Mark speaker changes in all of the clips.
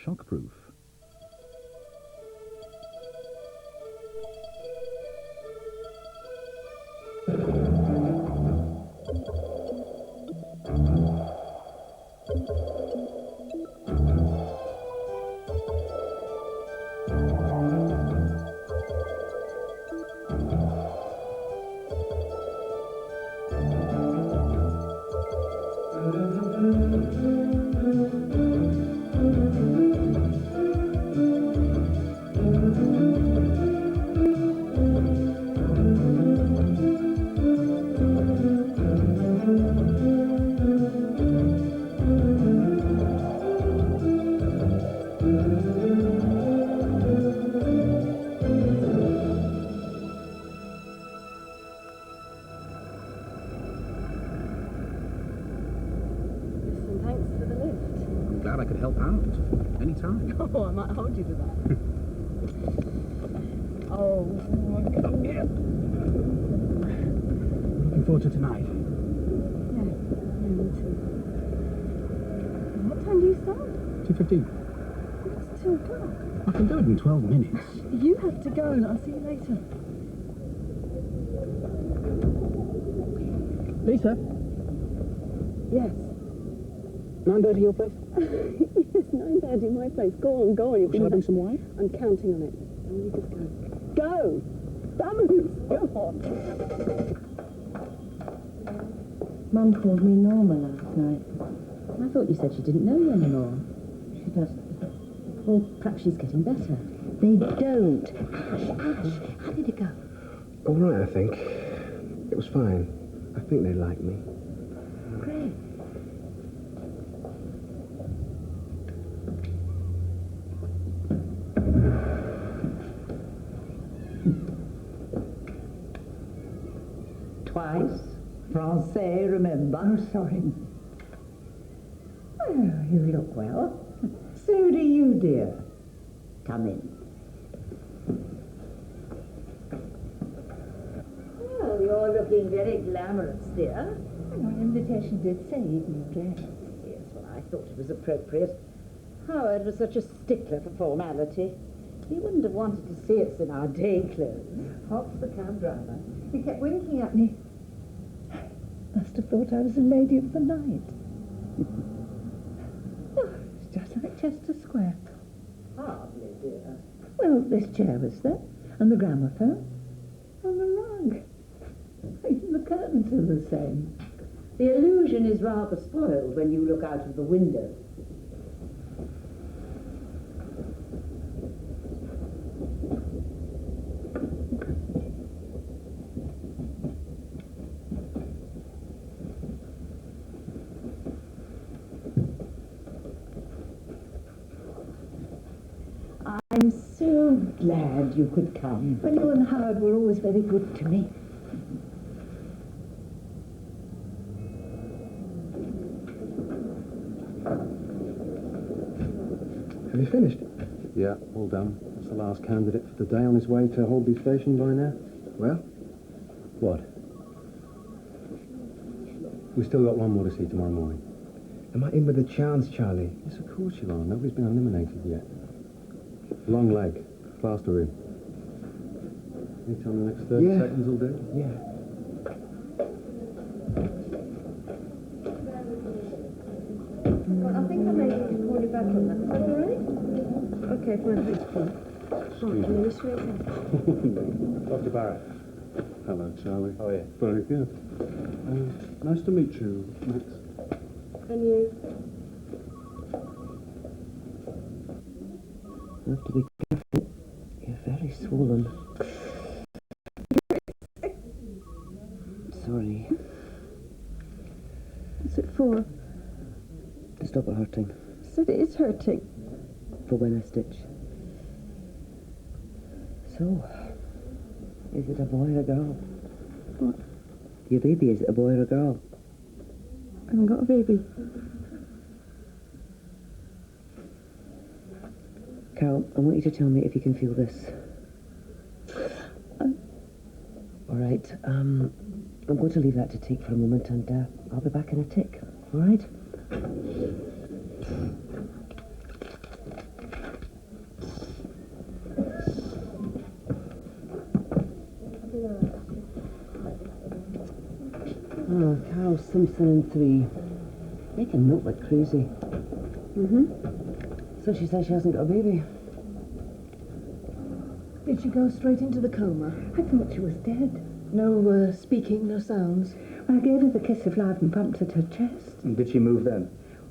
Speaker 1: shockproof. Glad I could help out. Anytime.
Speaker 2: Oh, I might hold you to that. Oh, my God.
Speaker 1: Yeah. Looking forward to tonight.
Speaker 2: Yeah, me too. What time do you start?
Speaker 1: 2:15.
Speaker 2: It's 2 o'clock.
Speaker 1: I can do it in 12 minutes.
Speaker 2: You have to go, and I'll see you later.
Speaker 1: Lisa?
Speaker 2: Yes.
Speaker 1: 9:30 your place?
Speaker 2: Yes, 9:30 my place. Go on, go on.
Speaker 1: Shall I bring some wine?
Speaker 2: I'm counting on it. And you just go. Go! Vamos! Go on!
Speaker 3: Mum called me Norma last night. I thought you said she didn't know you anymore. She doesn't. Well, perhaps she's getting better. They don't. Ash, how did it go?
Speaker 4: All right, I think. It was fine. I think they like me.
Speaker 3: Great.
Speaker 5: Twice. Francais, remember?
Speaker 3: Oh, sorry.
Speaker 5: Oh, you look well. So do you, dear. Come in. Well, you're looking very glamorous, dear.
Speaker 3: Your invitation did say evening dress.
Speaker 5: Yes, well, I thought it was appropriate. Howard was such a stickler for formality. He wouldn't have wanted to see us in our day clothes.
Speaker 3: Pops, the cab driver. He kept winking at me. Must have thought I was a lady of the night. Oh, it's just like Chester Square.
Speaker 5: Hardly, dear.
Speaker 3: Well, this chair was there, and the gramophone, and the rug. Even the curtains are the same.
Speaker 5: The illusion is rather spoiled when you look out of the window.
Speaker 3: I'm so glad you could come. Well, you and Howard were always very good to me.
Speaker 4: Have you finished?
Speaker 6: Yeah, all done. That's the last candidate for the day on his way to Holby Station by now.
Speaker 4: Well?
Speaker 6: What? We've still got one more to see tomorrow morning.
Speaker 4: Am I in with a chance, Charlie?
Speaker 6: Yes, of course you are. Nobody's been eliminated yet. Long leg. Plaster in. Any time the next 30 seconds will do?
Speaker 4: Yeah.
Speaker 3: Well, I think I may need to call you back on that. Is that all right? Okay, fine. Thanks, Paul.
Speaker 6: Excuse me. Dr. Barratt. Hello, Charlie.
Speaker 4: How are you?
Speaker 6: Very good. Nice to meet you, Max.
Speaker 2: And you?
Speaker 4: You have to be careful. You're very swollen. Sorry.
Speaker 2: What's it for?
Speaker 4: To stop it hurting.
Speaker 2: Said it is hurting.
Speaker 4: For when I stitch. So, is it a boy or a girl?
Speaker 2: What?
Speaker 4: Your baby, is it a boy or a girl?
Speaker 2: I haven't got a baby.
Speaker 4: Carol, I want you to tell me if you can feel this. All right, I'm going to leave that to take for a moment, and I'll be back in a tick, all right? Oh, Carole Simpson and 3. Making milk like crazy. So she says she hasn't got a baby.
Speaker 2: Did she go straight into the coma?
Speaker 3: I thought she was dead.
Speaker 2: No speaking, no sounds.
Speaker 3: I gave her the kiss of life and bumped at her chest.
Speaker 6: And did she move then?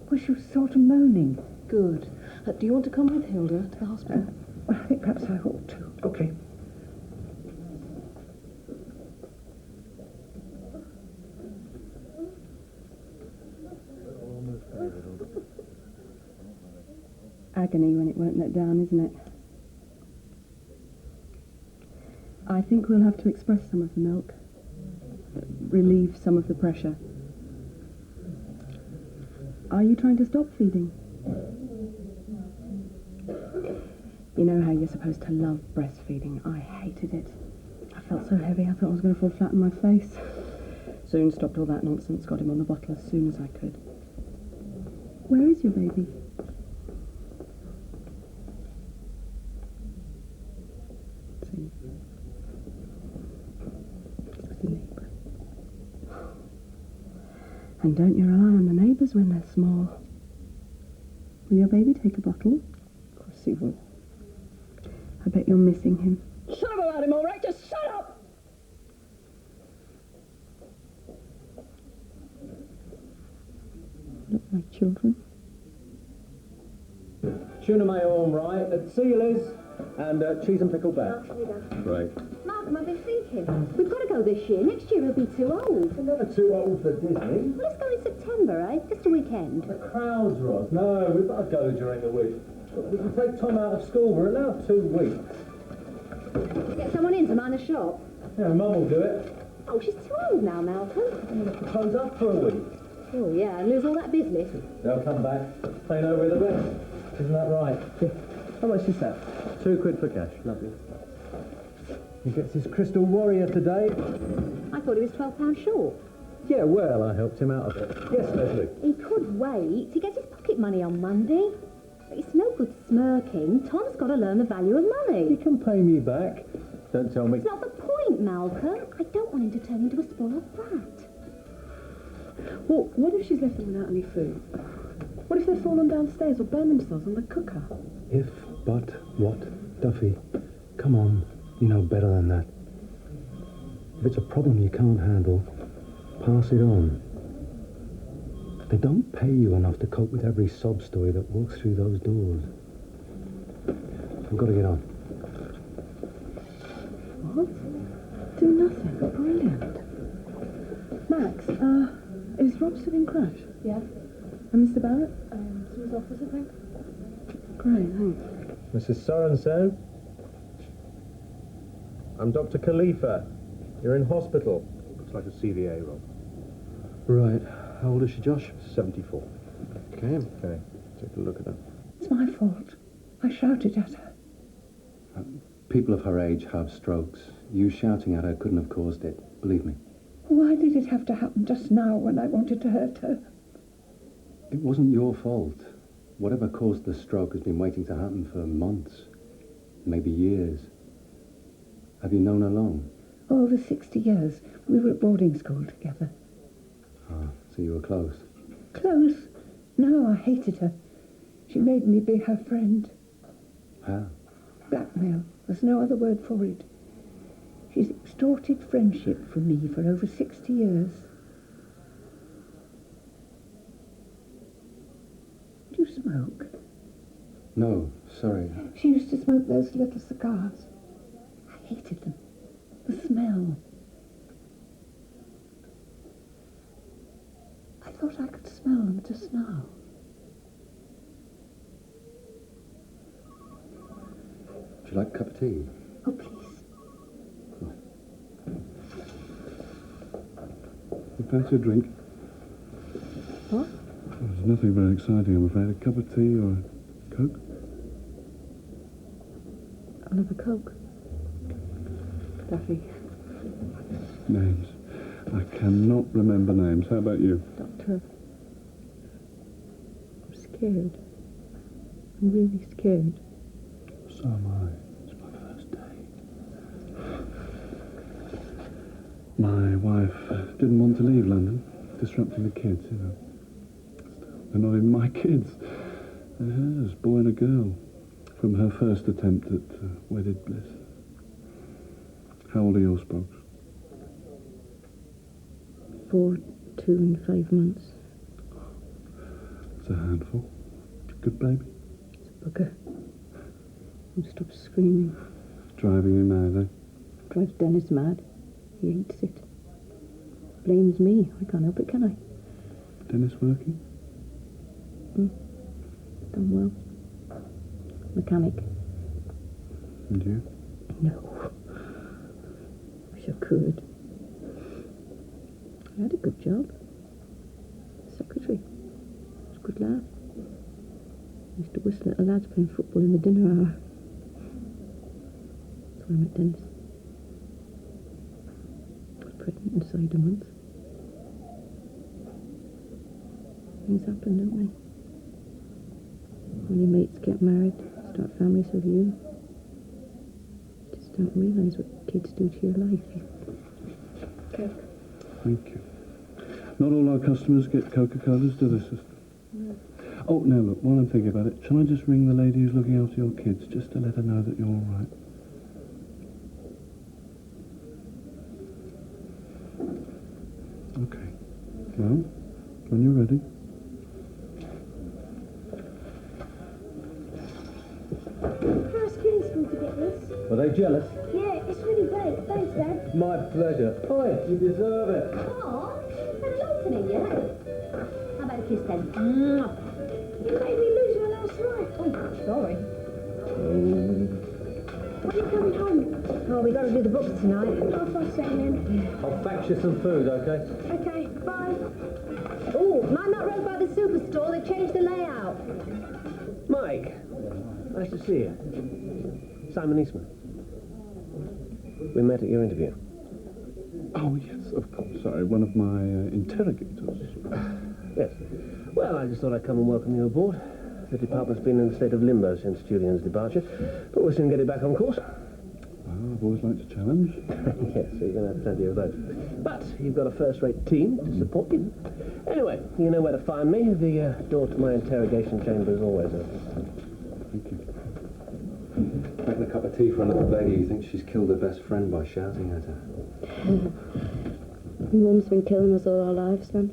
Speaker 3: Well, she was sort of moaning.
Speaker 2: Good. Do you want to come with Hilda to the hospital?
Speaker 3: Well, I think perhaps I ought to.
Speaker 6: Okay.
Speaker 1: Agony when it won't let down, isn't it? I think we'll have to express some of the milk. Relieve some of the pressure. Are you trying to stop feeding? You know how you're supposed to love breastfeeding. I hated it. I felt so heavy, I thought I was going to fall flat on my face. Soon stopped all that nonsense, got him on the bottle as soon as I could. Where is your baby? See. With the neighbour. And don't you rely on the neighbours when they're small. Will your baby take a bottle? Of course he would. I bet you're missing him.
Speaker 2: Shut up about him, all right? Just shut up!
Speaker 1: Look like children.
Speaker 6: Tuna mayo on right. See you, Liz. And cheese and pickle back. Right.
Speaker 5: Malcolm, I've been thinking. We've got to go this year. Next year we'll be too old.
Speaker 6: You're never too old for Disney.
Speaker 5: Well, let's go in September, eh? Just a weekend.
Speaker 6: The crowds, Roz. No, we've got to go during the week. We can take Tom out of school. We're allowed 2 weeks.
Speaker 5: Get someone in to mind the shop.
Speaker 6: Yeah, Mum will do it.
Speaker 5: Oh, she's too old now, Malcolm.
Speaker 6: I'm going to close up for a week.
Speaker 5: Oh, yeah, and lose all that business.
Speaker 6: They'll come back. They know we're the best. Isn't that right? Yeah. How much is that? £2 for cash. Lovely. He gets his Crystal Warrior today.
Speaker 5: I thought he was £12 short.
Speaker 6: Yeah, well, I helped him out a bit. Yes, Leslie.
Speaker 5: He could wait. He gets his pocket money on Monday. But it's no good smirking. Tom's got to learn the value of
Speaker 6: He
Speaker 5: money.
Speaker 6: can pay me back. Don't tell me.
Speaker 5: It's not the point, Malcolm. I don't want him to turn into a spoiled brat.
Speaker 2: Well, what if she's left them without any food? What if they've fallen downstairs or burned themselves on the cooker?
Speaker 6: If, but, what? Duffy, come on. You know better than that. If it's a problem you can't handle, pass it on. They don't pay you enough to cope with every sob story that walks through those doors. I've got to get on.
Speaker 2: What? Do nothing. Brilliant. Max, is Rob still in crash?
Speaker 1: Yeah. And Mr. Barratt?
Speaker 2: To his office, I think.
Speaker 1: Great, thanks.
Speaker 7: Mrs. Sorensen? I'm Dr. Khalifa. You're in hospital. Looks like a CVA, Rob.
Speaker 6: Right. How old is she, Josh?
Speaker 7: 74.
Speaker 6: Okay.
Speaker 7: Okay, take a look at her.
Speaker 3: It's my fault. I shouted at her.
Speaker 6: People of her age have strokes. You shouting at her couldn't have caused it, believe me.
Speaker 3: Why did it have to happen just now when I wanted to hurt her?
Speaker 6: It wasn't your fault. Whatever caused the stroke has been waiting to happen for months, maybe years. Have you known her long?
Speaker 3: Over 60 years. We were at boarding school together.
Speaker 6: Ah, so you were close.
Speaker 3: Close? No, I hated her. She made me be her friend.
Speaker 6: How?
Speaker 3: Blackmail. There's no other word for it. She's extorted friendship from me for over 60 years. Do you smoke?
Speaker 6: No, sorry.
Speaker 3: She used to smoke those little cigars. I hated them. The smell. I thought I could smell them just now.
Speaker 6: Would you like a cup of tea?
Speaker 3: Oh, please.
Speaker 8: Fancy a drink?
Speaker 2: What?
Speaker 8: There's nothing very exciting, I'm afraid. A cup of tea or a Coke?
Speaker 2: I'll have a Coke. Duffy.
Speaker 8: Names. I cannot remember names. How about you?
Speaker 2: Doctor. I'm scared. I'm really scared.
Speaker 8: So am I. It's my first day. My wife didn't want to leave London. disrupting the kids, you know. They're not even my kids. They're hers, boy and a girl, from her first attempt at wedded bliss. How old are your Sprogs?
Speaker 1: 4, 2 and 5 months.
Speaker 8: It's a handful. Good baby.
Speaker 1: It's a bugger. Won't stop screaming.
Speaker 8: Driving you mad, eh?
Speaker 1: Drives Dennis mad. He hates it. Blames me. I can't help it, can I?
Speaker 8: Dennis working?
Speaker 1: Done well. Mechanic.
Speaker 8: And you?
Speaker 1: No. Wish I could. I had a good job. Secretary. Was a good lad. Used to whistle at the lads playing football in the dinner hour. That's where I met Dennis. I was pregnant inside a month. Things happen, don't they? When your mates get married, start families, so do you. You just don't realise what kids do to your life. Coke.
Speaker 8: Thank you. Not all our customers get Coca-Colas, do they, sister?
Speaker 1: No.
Speaker 8: Oh, now look, while I'm thinking about it, shall I just ring the lady who's looking after your kids, just to let her know that you're all right? Okay. Well, when you're ready.
Speaker 9: How's King's school to get this?
Speaker 7: Were they jealous?
Speaker 9: Yeah, it's really great. Thanks, Dad.
Speaker 7: My pleasure. Oi, you deserve it.
Speaker 9: Oh, haven't looked at it yet. How about a kiss then? You made me lose my last night. Oh, sorry. When are you coming home?
Speaker 3: Oh, we got to do the books tonight.
Speaker 9: Half past 7 then.
Speaker 7: I'll fax you some food, okay?
Speaker 9: Okay, bye.
Speaker 3: Oh, might not run by the superstore. They've changed the layout.
Speaker 10: Mike, nice to see you. Simon Eastman. We met at your interview.
Speaker 8: Oh, yes, of course. Sorry, one of my interrogators.
Speaker 10: Yes. Well, I just thought I'd come and welcome you aboard. The department's been in a state of limbo since Julian's departure, but we'll soon get it back on course.
Speaker 8: Well, I've always liked a challenge.
Speaker 10: Yes, so you're going to have plenty of those. But you've got a first-rate team to support you. Anyway, you know where to find me. The door to my interrogation chamber is always open.
Speaker 8: Thank you.
Speaker 6: Making a cup of tea for another lady who thinks she's killed her best friend by shouting at her.
Speaker 1: Mum's been killing us all our lives, then.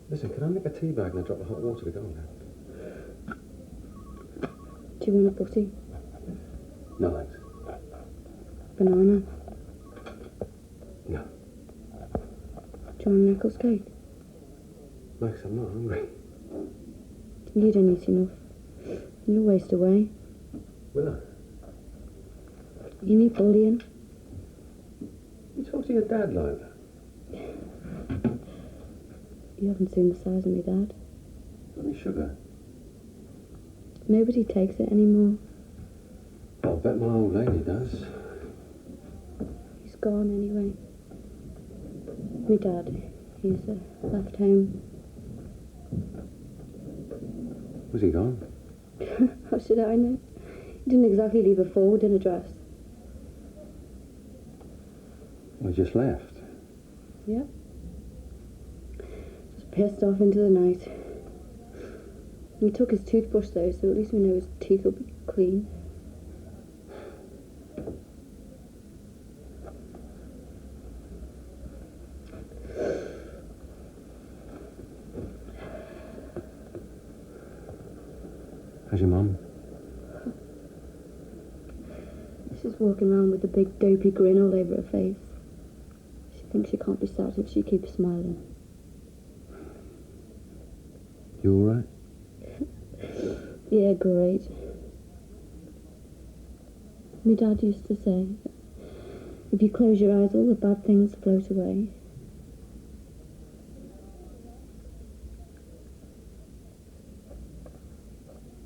Speaker 6: Listen, can I make a tea bag and a drop of hot water to go on that?
Speaker 1: Do you want a butty?
Speaker 6: No, thanks.
Speaker 1: Banana?
Speaker 6: No.
Speaker 1: Do you want an Eccles cake?
Speaker 6: Max, I'm not hungry.
Speaker 1: You don't eat enough. You'll waste away.
Speaker 6: Will I?
Speaker 1: You need bullying.
Speaker 6: You talk to your dad like that?
Speaker 1: You haven't seen the size of me, Dad.
Speaker 6: Any sugar?
Speaker 1: Nobody takes it anymore.
Speaker 6: I'll bet my old lady does.
Speaker 1: He's gone anyway. My dad, he's left home.
Speaker 6: Was he gone?
Speaker 1: How should I know? He didn't exactly leave a forwarding address.
Speaker 6: Well, he just left.
Speaker 1: Yep. Just pissed off into the night. He took his toothbrush though, so at least we know his teeth will be clean.
Speaker 6: How's your mum?
Speaker 1: She's walking around with a big dopey grin all over her face. She thinks she can't be sad if she keeps smiling.
Speaker 6: You all right?
Speaker 1: Yeah, great. My dad used to say that if you close your eyes, all the bad things float away.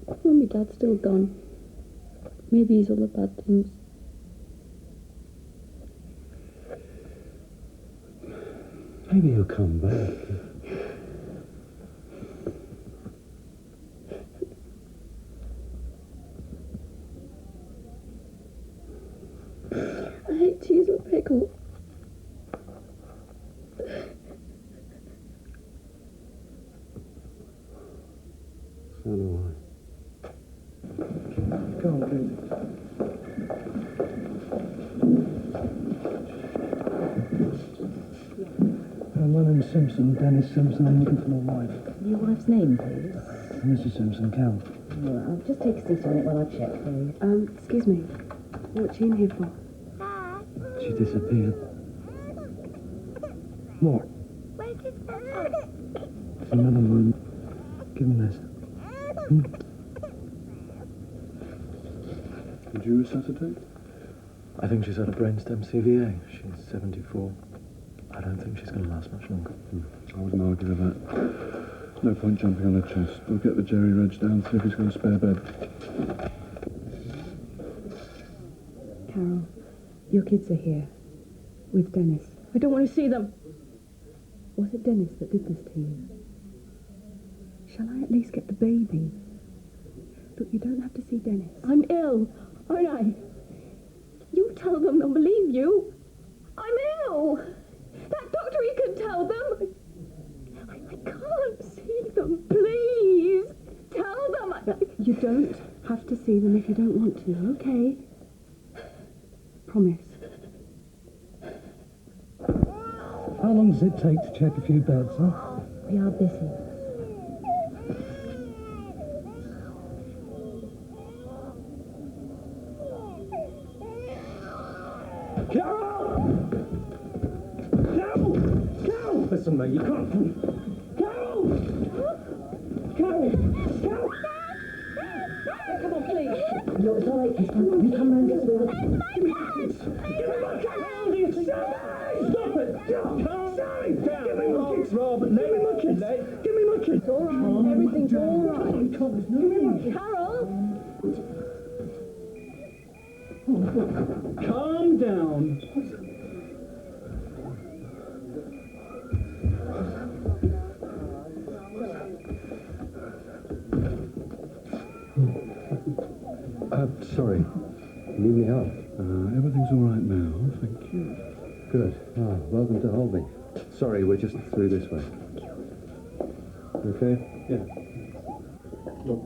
Speaker 1: Well, my dad's still gone. Maybe he's all the bad things.
Speaker 6: Maybe he'll come back.
Speaker 1: I hate cheese with pickle.
Speaker 11: Come on, please. My name's Simpson, Dennis Simpson. I'm looking for my wife.
Speaker 3: Your wife's name, please?
Speaker 11: Mrs. Simpson, Carole.
Speaker 3: Well, I'll just take a seat a minute while I check for you.
Speaker 1: Excuse me. What's she in here for?
Speaker 11: She disappeared. What? Another wound. Give me this.
Speaker 8: Did you resuscitate?
Speaker 6: I think she's had a brainstem CVA. She's 74. I don't think she's going to last much longer.
Speaker 8: I wouldn't argue with that. No point jumping on her chest. We'll get the Jerry Reg down, see if he's got a spare bed.
Speaker 1: Carole, your kids are here. With Dennis. I don't want to see them. Was it Dennis that did this to you? Shall I at least get the baby? Look, you don't have to see Dennis. I'm ill, aren't I? You tell them they'll believe you. I'm ill. That doctor, he can tell them. I can't see them, please. Tell them. You don't have to see them if you don't want to, okay? Promise.
Speaker 11: How long does it take to check a few beds, huh?
Speaker 3: We are busy.
Speaker 11: Carole! Listen, mate, you can't... Carole!
Speaker 3: Come on, please. No, it's all right, Kristen. You come round this way.
Speaker 11: Give me my kids! Stop it! Sorry! Give me my kids! Robert, give me my kids! Give me my kids!
Speaker 2: It's all right. Everything's all right.
Speaker 11: Carole!
Speaker 2: Carole!
Speaker 11: Calm down.
Speaker 6: Sorry. Need any help?
Speaker 8: Everything's all right now, thank you.
Speaker 6: Good. Welcome to Holby. Sorry, we're just through this way. Okay?
Speaker 8: Yeah. Look,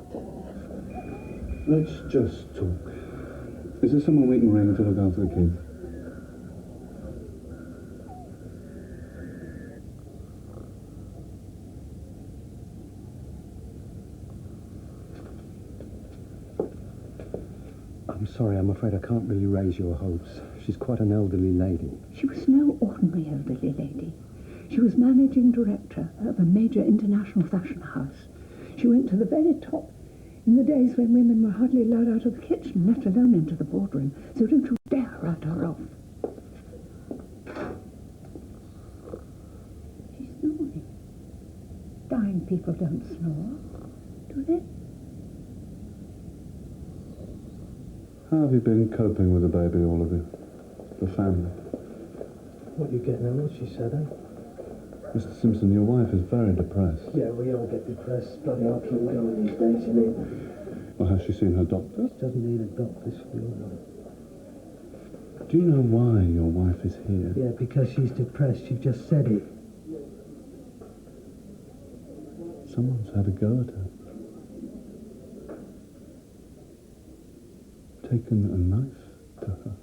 Speaker 8: let's just talk. Is there someone we can ring to look after the kids?
Speaker 6: I'm sorry, I'm afraid I can't really raise your hopes. She's quite an elderly lady.
Speaker 12: She was no ordinary elderly lady. She was managing director of a major international fashion house. She went to the very top in the days when women were hardly allowed out of the kitchen, let alone into the boardroom. So don't you dare write her off. She's snoring. Dying people don't snore, do they?
Speaker 8: How have you been coping with the baby, all of you? The family?
Speaker 11: What you getting at? What she said, eh?
Speaker 8: Mr. Simpson, your wife is very depressed.
Speaker 11: Yeah, we all get depressed. Bloody hell, keep going these days, you know.
Speaker 8: Well, has she seen her doctor?
Speaker 11: She doesn't need a doctor, she'll be all right.
Speaker 8: Do you know why your wife is here?
Speaker 11: Yeah, because she's depressed. You've just said it.
Speaker 8: Someone's had a go at her. Taken a knife to her.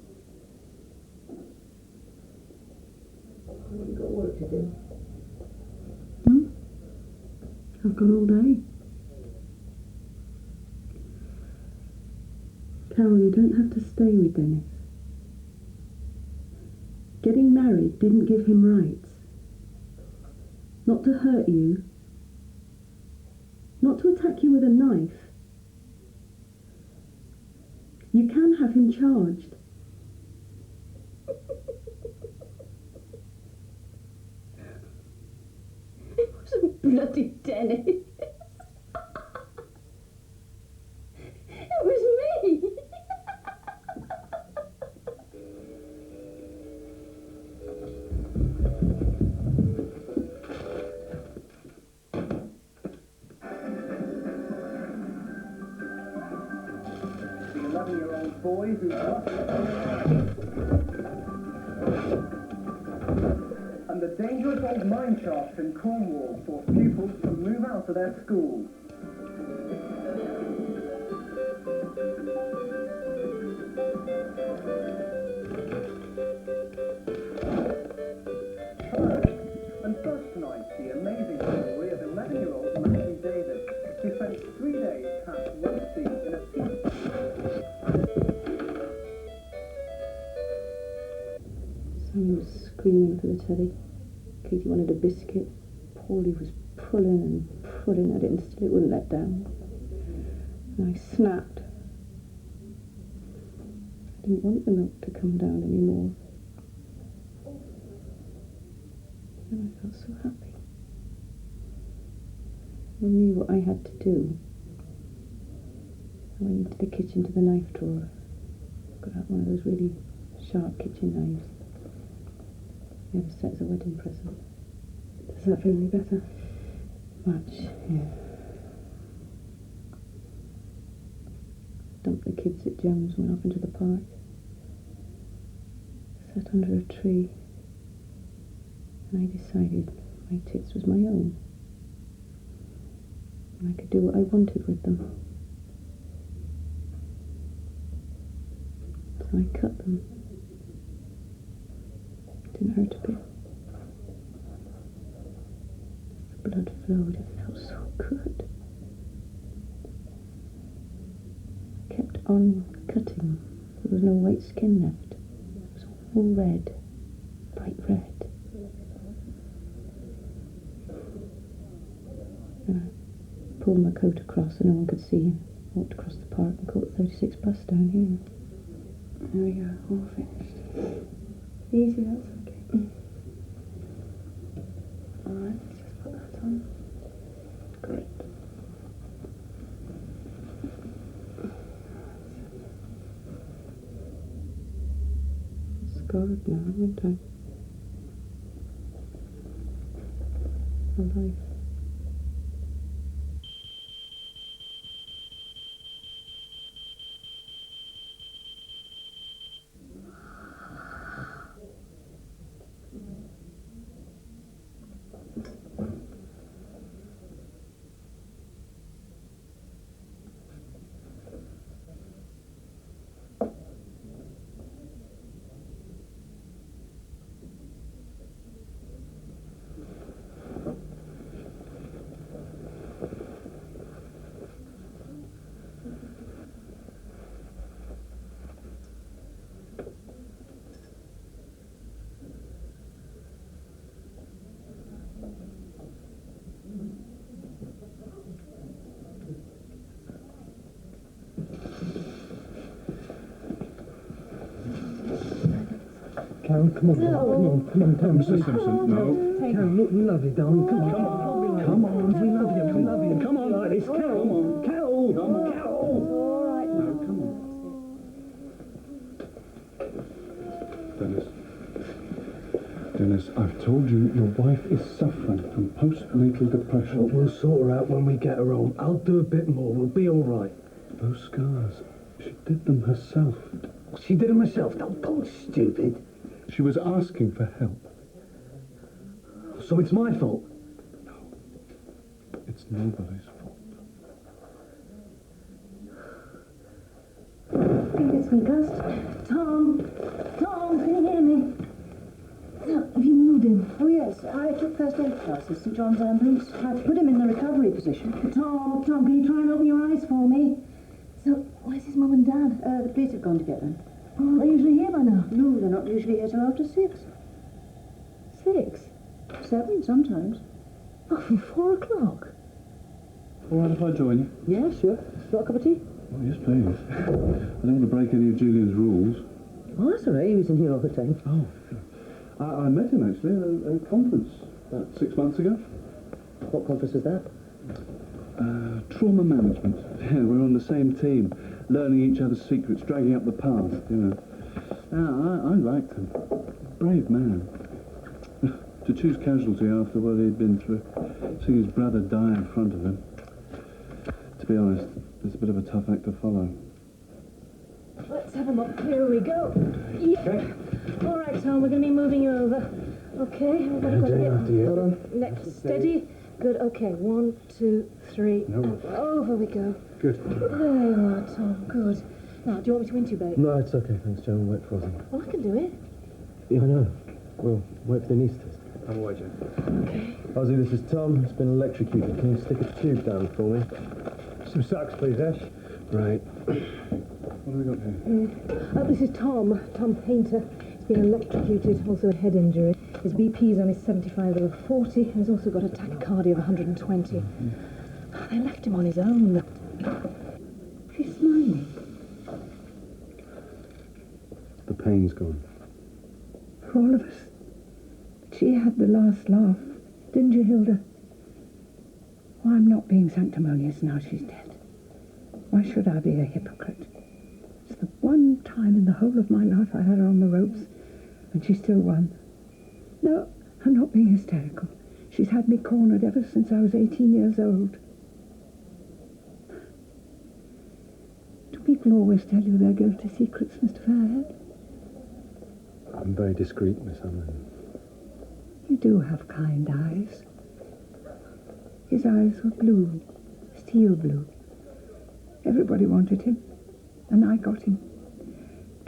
Speaker 3: You've got work to do.
Speaker 1: I've got all day. Carole, you don't have to stay with Dennis. Getting married didn't give him rights. Not to hurt you. Not to attack you with a knife. You can have him charged.
Speaker 2: It wasn't bloody Dennis. It was me.
Speaker 13: The 11-year-old boy who lost and the dangerous old mine shaft in Cornwall forced pupils to move out of their school.
Speaker 1: screaming for the telly. Katie wanted a biscuit. Paulie was pulling and pulling at it and still it wouldn't let down. And I snapped. I didn't want the milk to come down anymore. And I felt so happy. I knew what I had to do. I went into the kitchen to the knife drawer. Got out one of those really sharp kitchen knives. The other set as a wedding present. Does that feel any better? Much, yeah. Dumped the kids at Jones, went off into the park. Sat under a tree. And I decided my tits was my own. And I could do what I wanted with them. So I cut them. Didn't hurt a bit. As the blood flowed, it felt so good. I kept on cutting. There was no white skin left. It was all red, bright red. And I pulled my coat across so no one could see and walked across the park and caught 36 bus down here. There we go, all finished. Easy, that's okay. Alright, let's just put that on. Great. Scarred now, haven't I? For life.
Speaker 6: Carole, come on, come on,
Speaker 8: Mr. Simpson, no.
Speaker 6: Carole, look, we love you, darling. Come on, come on, we love you, we love you. Come on, like this, Carole. Come on, Carole, come on, Carole.
Speaker 1: All right.
Speaker 6: No, come on. Dennis, I've told you your wife is suffering from postnatal depression.
Speaker 11: Well, we'll sort her out when we get her home. I'll do a bit more. We'll be all right.
Speaker 6: Those scars, she did them herself.
Speaker 11: She did them herself. Don't stupid.
Speaker 6: She was asking for help.
Speaker 11: So it's my fault?
Speaker 6: No, it's nobody's fault.
Speaker 3: Can you get some dust? Tom, can you hear me? Have you moved him?
Speaker 5: Oh, yes. I took first aid classes, St. John's Ambulance. I put him in the recovery position.
Speaker 3: Tom, can you try and open your eyes for me? So, where's his mum and dad?
Speaker 5: The police have gone to get them.
Speaker 3: Oh, they're usually here by now.
Speaker 5: No, they're not usually here till after 6.
Speaker 3: 6?
Speaker 5: 7 sometimes.
Speaker 3: Oh, from 4 o'clock.
Speaker 8: All right if I join you?
Speaker 5: Yeah, sure. Got a cup of tea?
Speaker 8: Oh, yes, please. I don't want to break any of Julian's rules.
Speaker 5: Oh, that's all right. He was in here all the time.
Speaker 8: Oh, I met him, actually, at a conference about 6 months ago.
Speaker 5: What conference was that?
Speaker 8: Trauma management. Yeah, we're on the same team, learning each other's secrets, dragging up the past, you know. I liked him. Brave man. To choose Casualty after what he'd been through, seeing his brother die in front of him. To be honest, it's a bit of a tough act to follow.
Speaker 3: Let's have a look. Here we go. Yeah. Okay. All right, Tom, we're going to be moving you over. Okay, we've got to get
Speaker 11: Hold on.
Speaker 3: next. Steady. Good. Okay, 1, 2, 3.
Speaker 6: No.
Speaker 3: And over we go.
Speaker 6: Good.
Speaker 3: There you are, Tom. Good. Now, do you want me to intubate?
Speaker 6: No, it's okay, thanks, Joe. We'll wait for us.
Speaker 3: Well, I can do it.
Speaker 6: Yeah, I know. We'll wait for the anaesthetist.
Speaker 7: I'm away, Joe.
Speaker 3: Okay.
Speaker 6: Ozzy, this is Tom. He's been electrocuted. Can you stick a tube down for me?
Speaker 7: Some socks, please, Ash.
Speaker 6: Right.
Speaker 8: What have we got here?
Speaker 3: This is Tom Painter. He's
Speaker 2: Been electrocuted, also a head injury. His BP's only 75 over 40, and he's also got a tachycardia of 120. They left him on his own.
Speaker 12: She's smiling.
Speaker 6: The pain's gone.
Speaker 12: For all of us. She had the last laugh, didn't you, Hilda? Oh, I'm not being sanctimonious now she's dead. Why should I be a hypocrite? It's the one time in the whole of my life I had her on the ropes, and she still won. No, I'm not being hysterical. She's had me cornered ever since I was 18 years old. Do people always tell you their guilty secrets, Mr. Fairhead?
Speaker 6: I'm very discreet, Miss Allen.
Speaker 12: You do have kind eyes. His eyes were blue, steel blue. Everybody wanted him, and I got him.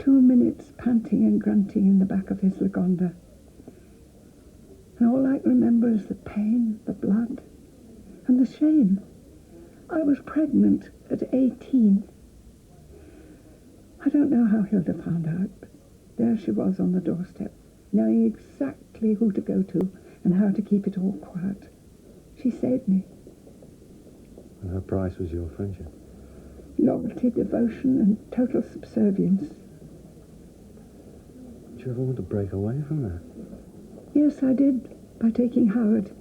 Speaker 12: 2 minutes panting and grunting in the back of his Lagonda. And all I remember is the pain, the blood, and the shame. I was pregnant at 18. I don't know how Hilda found out, but there she was on the doorstep, knowing exactly who to go to and how to keep it all quiet. She saved me.
Speaker 6: And her price was your friendship.
Speaker 12: Loyalty, devotion, and total subservience.
Speaker 6: Did you ever want to break away from that?
Speaker 12: Yes, I did, by taking Howard,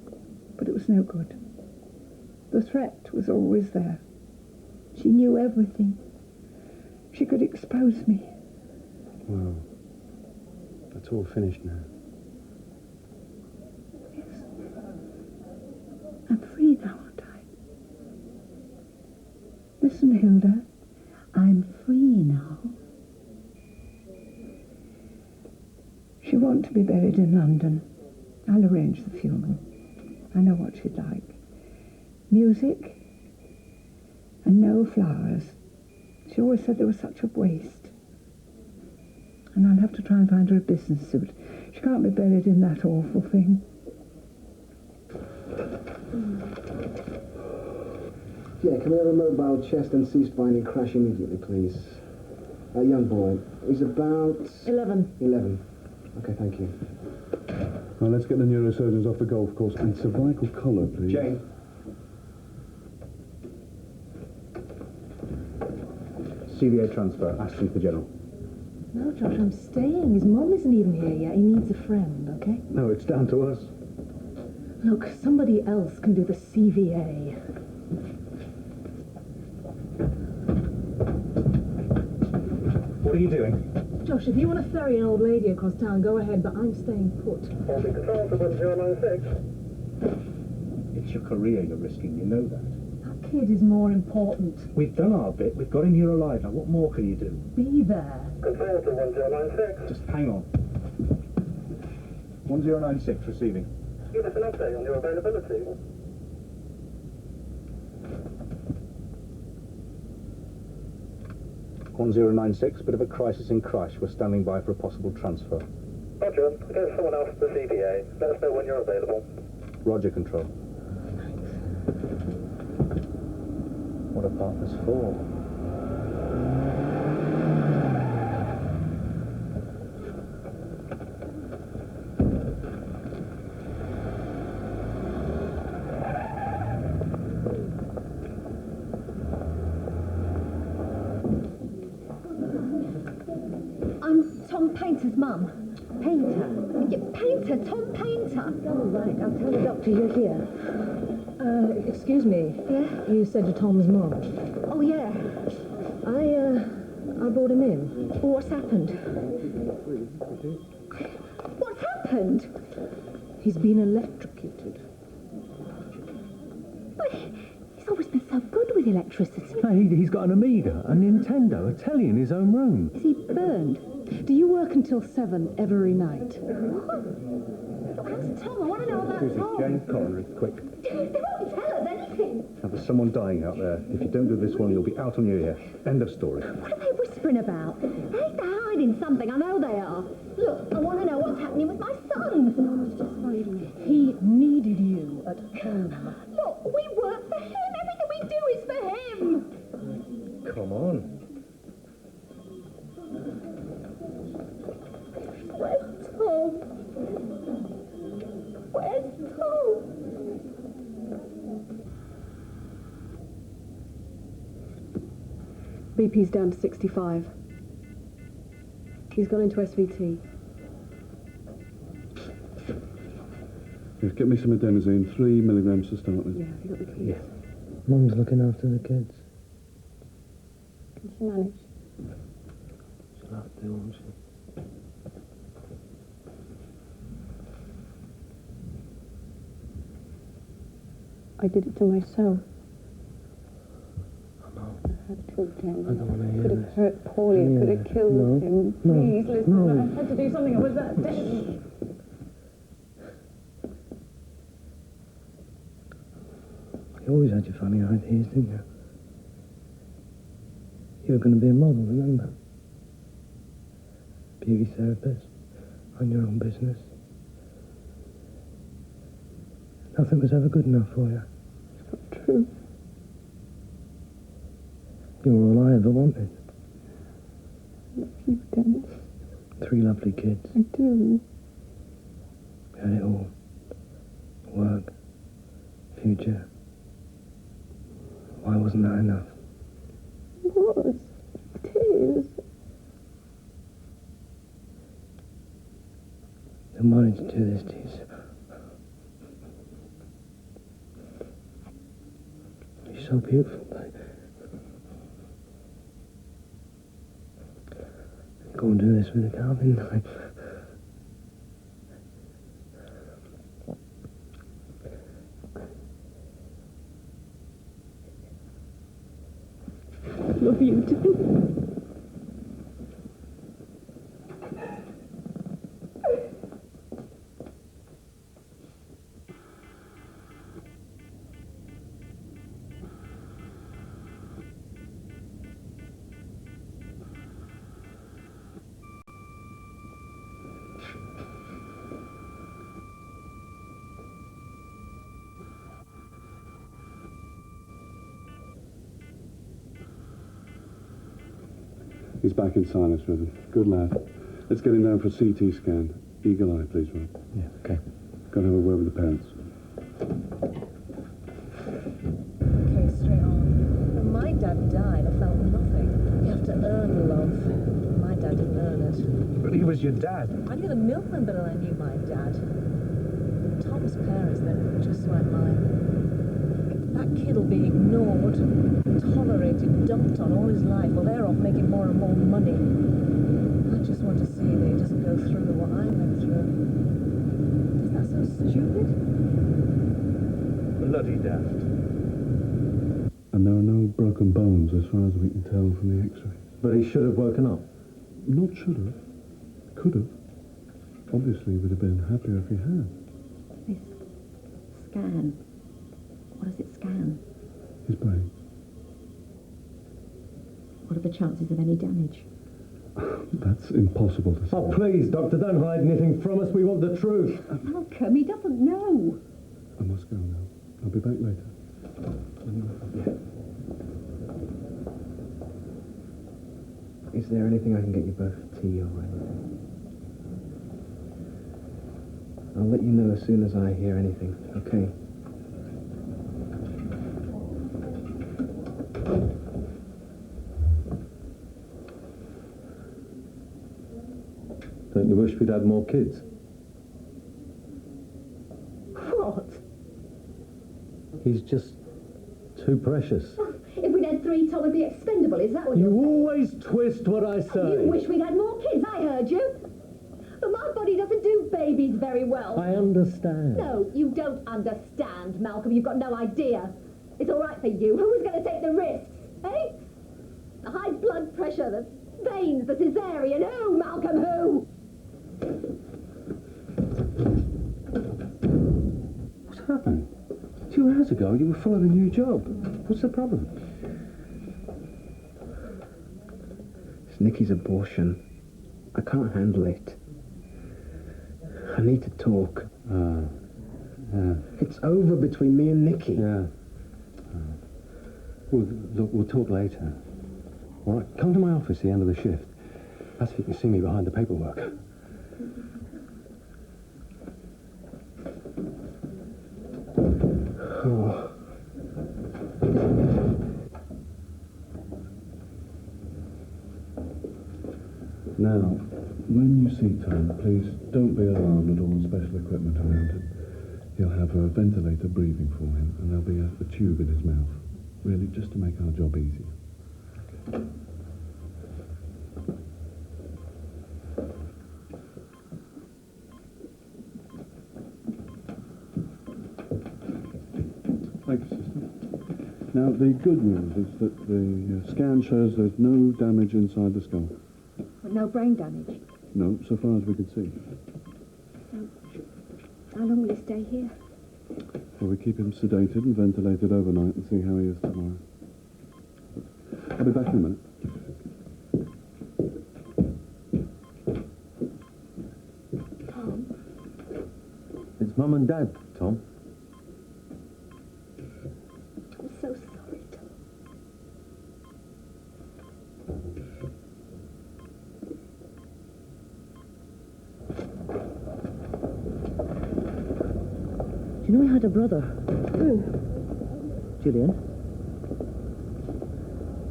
Speaker 12: but it was no good. The threat was always there. She knew everything. She could expose me.
Speaker 6: Well, that's all finished now.
Speaker 12: Yes. I'm free now, aren't I? Listen, Hilda, I'm free now. She wants to be buried in London. I'll arrange the funeral. I know what she'd like. Music and no flowers. She always said they were such a waste. And I'll have to try and find her a business suit. She can't be buried in that awful thing.
Speaker 14: Yeah, can we have a mobile chest and C-spine and crash immediately, please? A young boy. He's about...
Speaker 2: 11.
Speaker 14: 11. Okay, thank you.
Speaker 8: Well, let's get the neurosurgeons off the golf course. And cervical collar, please.
Speaker 7: Jane. CVA transfer. Aston for General.
Speaker 2: No, Josh, I'm staying. His mum isn't even here yet. He needs a friend, okay?
Speaker 7: No, it's down to us.
Speaker 2: Look, somebody else can do the CVA.
Speaker 7: What are you doing?
Speaker 2: Josh, if you want to ferry an old lady across town, go ahead, but I'm staying put.
Speaker 13: Traffic control to 1096.
Speaker 7: It's your career you're risking, you know that.
Speaker 2: That kid is more important.
Speaker 7: We've done our bit. We've got him here alive. Now, what more can you do?
Speaker 2: Be there.
Speaker 13: Control to 1096.
Speaker 7: Just hang on. 1096, receiving.
Speaker 13: Give us an update on your availability.
Speaker 7: .1096, bit of a crisis in Crush. We're standing by for a possible transfer.
Speaker 13: Roger, get someone else to the CVA. Let us know when you're available.
Speaker 7: Roger, control. What are partners for?
Speaker 9: I'm Tom Painter's mum.
Speaker 3: Painter?
Speaker 9: Yeah, Painter, Tom Painter.
Speaker 3: Oh, right. I'll tell the doctor you're here.
Speaker 2: Excuse me.
Speaker 9: Yeah?
Speaker 2: You said you're Tom's mum.
Speaker 9: Oh, yeah.
Speaker 2: I brought him in.
Speaker 9: What's happened? What's happened?
Speaker 2: He's been electrocuted.
Speaker 9: But he's always been so good with electricity.
Speaker 6: Hey, he's got an Amiga, a Nintendo, a telly in his own room.
Speaker 2: Is he burned? Do you work until 7 every night?
Speaker 9: That's Tom. I want to know about
Speaker 7: Susie,
Speaker 9: Tom.
Speaker 7: Jane, coroner, quick.
Speaker 9: They won't tell us anything.
Speaker 7: Now, there's someone dying out there. If you don't do this one, you'll be out on your ear. End of story.
Speaker 9: What are they whispering about? They're hiding something. I know they are. Look, I want to know what's happening with my son. No, it's just worried me.
Speaker 2: He needed you at home.
Speaker 9: Look, we work for him. Everything we do is for him.
Speaker 7: Come on.
Speaker 9: Where's
Speaker 1: Tom? Where's Tom? BP's down to 65. He's gone into SVT.
Speaker 8: Yes, get me some adenosine, 3 milligrams to start with.
Speaker 1: Yeah, have you got the keys?
Speaker 6: Yeah. Mum's looking after the kids.
Speaker 1: Can she manage?
Speaker 6: She'll have to, won't she?
Speaker 1: I did it to myself.
Speaker 6: I know.
Speaker 1: I killed him.
Speaker 6: I don't want to hear
Speaker 1: Could have
Speaker 6: this.
Speaker 1: hurt Paulie. It could have killed him. Please, listen.
Speaker 6: No.
Speaker 1: I had to do something. I was that desperate.
Speaker 6: You always had your funny ideas, didn't you? You were going to be a model, remember? Beauty therapist, on your own business. Nothing was ever good enough for you.
Speaker 1: It's not true.
Speaker 6: You were all I ever wanted.
Speaker 1: I love you, Dennis.
Speaker 6: 3 lovely kids.
Speaker 1: I do.
Speaker 6: We had it all. Work, future. Why wasn't that enough?
Speaker 1: It was. It is.
Speaker 6: Then why did you do this to yourself? You're so beautiful, babe. Go and do this with a carving knife.
Speaker 1: I love you, Dennis.
Speaker 8: He's back in sinus rhythm. Good lad. Let's get him down for a CT scan. Eagle eye, please, Rob.
Speaker 6: Yeah, okay.
Speaker 8: Got to have a word with the parents.
Speaker 2: Okay, straight on. When my dad died, I felt nothing. You have to earn love. My dad didn't earn it.
Speaker 7: But he was your dad.
Speaker 2: I knew the milkman better than I knew my dad. Tom's parents, they're just like mine. That kid'll be ignored, tolerated, dumped on all his life while they're off making more and more money. I just want to see that he doesn't go through what I went through. Is that so stupid?
Speaker 7: Bloody daft.
Speaker 8: And there are no broken bones as far as we can tell from the x-rays.
Speaker 7: But he should have woken up.
Speaker 8: Not should have. Could have. Obviously, we'd have been happier if he had.
Speaker 3: This scan. What does it scan?
Speaker 8: His brain.
Speaker 3: What are the chances of any damage?
Speaker 8: That's impossible to say.
Speaker 7: Oh, please, Doctor, don't hide anything from us. We want the truth.
Speaker 3: Malcolm, he doesn't know.
Speaker 8: I must go now. I'll be back later.
Speaker 14: Is there anything I can get you both tea or anything? I'll let you know as soon as I hear anything, okay?
Speaker 7: Don't you wish we'd had more kids?
Speaker 9: What?
Speaker 7: He's just too precious.
Speaker 9: If we'd had 3, Tom would be expendable, is that what
Speaker 7: You always twist what I say.
Speaker 9: You wish we'd had more kids, I heard you. But my body doesn't do babies very well.
Speaker 7: I understand.
Speaker 9: No, you don't understand, Malcolm. You've got no idea. It's all right for you. Who was going to take the risks, eh? The high blood pressure, the veins, the cesarean. Who, Malcolm, who?
Speaker 6: What's happened? 2 hours ago, you were full of a new job. What's the problem?
Speaker 14: It's Nikki's abortion. I can't handle it. I need to talk.
Speaker 6: Yeah.
Speaker 14: It's over between me and Nikki.
Speaker 6: Yeah. Well, look, we'll talk later. All right, come to my office at the end of the shift. That's if you can see me behind the paperwork.
Speaker 8: Now, when you see Tom, please don't be alarmed at all the special equipment around him. He'll have a ventilator breathing for him, and there'll be a tube in his mouth. Really, just to make our job easier. Thank you, sister. Now, the good news is that the scan shows there's no damage inside the skull.
Speaker 9: But no brain damage.
Speaker 8: No, so far as we can see.
Speaker 9: How long will he stay here?
Speaker 8: Well, we keep him sedated and ventilated overnight and see how he is tomorrow. I'll be back in a minute.
Speaker 9: Tom?
Speaker 7: It's Mum and Dad, Tom.
Speaker 9: I'm so sorry, Tom.
Speaker 4: Do you know he had a brother?
Speaker 9: Who?
Speaker 4: Julian.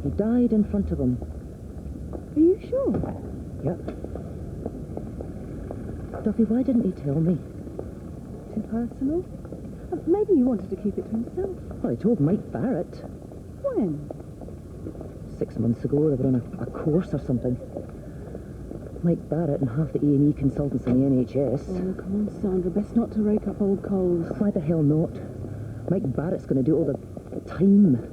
Speaker 4: He died in front of him.
Speaker 9: Are you sure?
Speaker 4: Yep. Duffy, why didn't he tell me?
Speaker 1: Too personal? Maybe he wanted to keep it to himself.
Speaker 4: Well, he told Mike Barratt.
Speaker 1: When?
Speaker 4: 6 months ago, they were on a course or something. Mike Barratt and half the E&E consultants in the NHS.
Speaker 1: Oh, come on, Sandra. Best not to rake up old coals.
Speaker 4: Why the hell not? Mike Barratt's going to do all the time.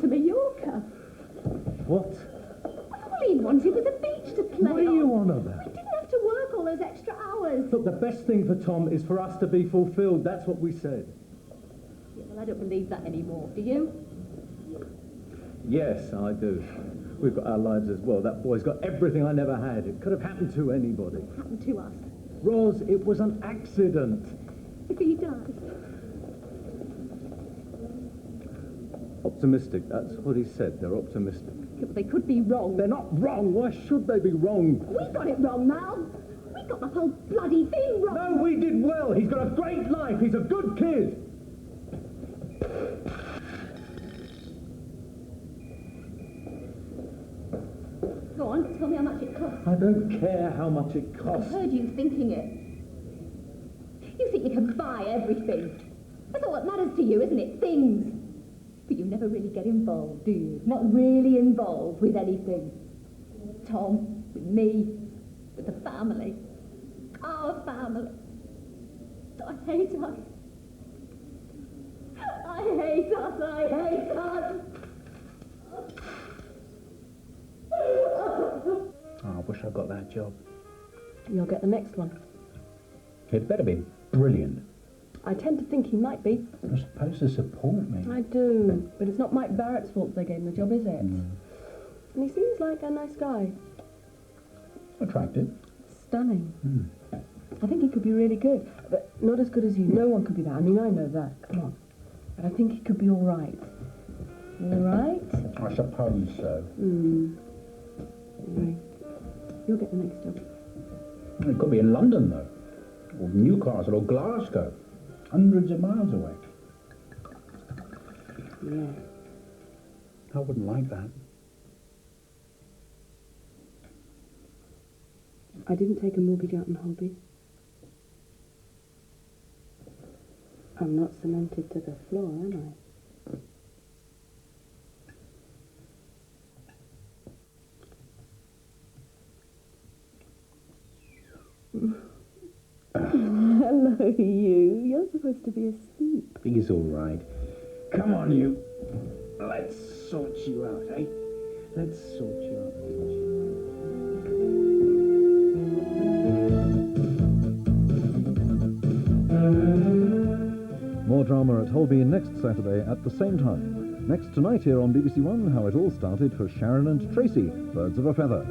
Speaker 9: To Mallorca.
Speaker 7: What?
Speaker 9: All he wanted was a beach to play
Speaker 7: What are you on about?
Speaker 9: We didn't have to work all those extra hours.
Speaker 7: Look, the best thing for Tom is for us to be fulfilled. That's what we said.
Speaker 9: Yeah, well, I don't believe that anymore. Do you?
Speaker 7: Yes, I do. We've got our lives as well. That boy's got everything I never had. It could have happened to anybody.
Speaker 9: What happened to us?
Speaker 7: Ros, it was an accident.
Speaker 9: If he dies.
Speaker 7: Optimistic, that's what he said. They're optimistic.
Speaker 9: Yeah, but they could be wrong.
Speaker 7: They're not wrong. Why should they be wrong?
Speaker 9: We got it wrong, Mal. We got the whole bloody thing wrong.
Speaker 7: No, we did well. He's got a great life. He's a good kid.
Speaker 9: Go on, tell me how much it costs.
Speaker 7: I don't care how much it
Speaker 9: I
Speaker 7: costs.
Speaker 9: heard you thinking it. You think you can buy everything. That's all that matters to you, isn't it? Things. But you never really get involved, do you? Not really involved with anything. Tom, with me, with the family. Our family. I hate us. I hate us. I hate us.
Speaker 14: Oh, I wish I got that job.
Speaker 1: You'll get the next one.
Speaker 14: It better be brilliant.
Speaker 1: I tend to think he might be.
Speaker 14: You're supposed to support me.
Speaker 1: I do, but it's not Mike Barratt's fault they gave him the job, is it?
Speaker 14: No.
Speaker 1: And he seems like a nice guy.
Speaker 14: Attractive.
Speaker 1: Stunning. I think he could be really good, but not as good as you. No one could be that. I mean, I know that. Come on. But I think he could be all right. All right?
Speaker 14: I suppose so.
Speaker 1: Anyway, you'll get the next job.
Speaker 14: It could be in London, though. Or Newcastle or Glasgow. Hundreds of miles away.
Speaker 1: Yeah.
Speaker 14: I wouldn't like that.
Speaker 1: I didn't take a mortgage out on Holby. I'm not cemented to the floor, am I? Hello, you. You're supposed to be asleep.
Speaker 14: He's all right. Come on, you. Let's sort you out, eh? Let's sort you out.
Speaker 15: More drama at Holby next Saturday at the same time. Next tonight here on BBC One, how it all started for Sharon and Tracy, Birds of a Feather.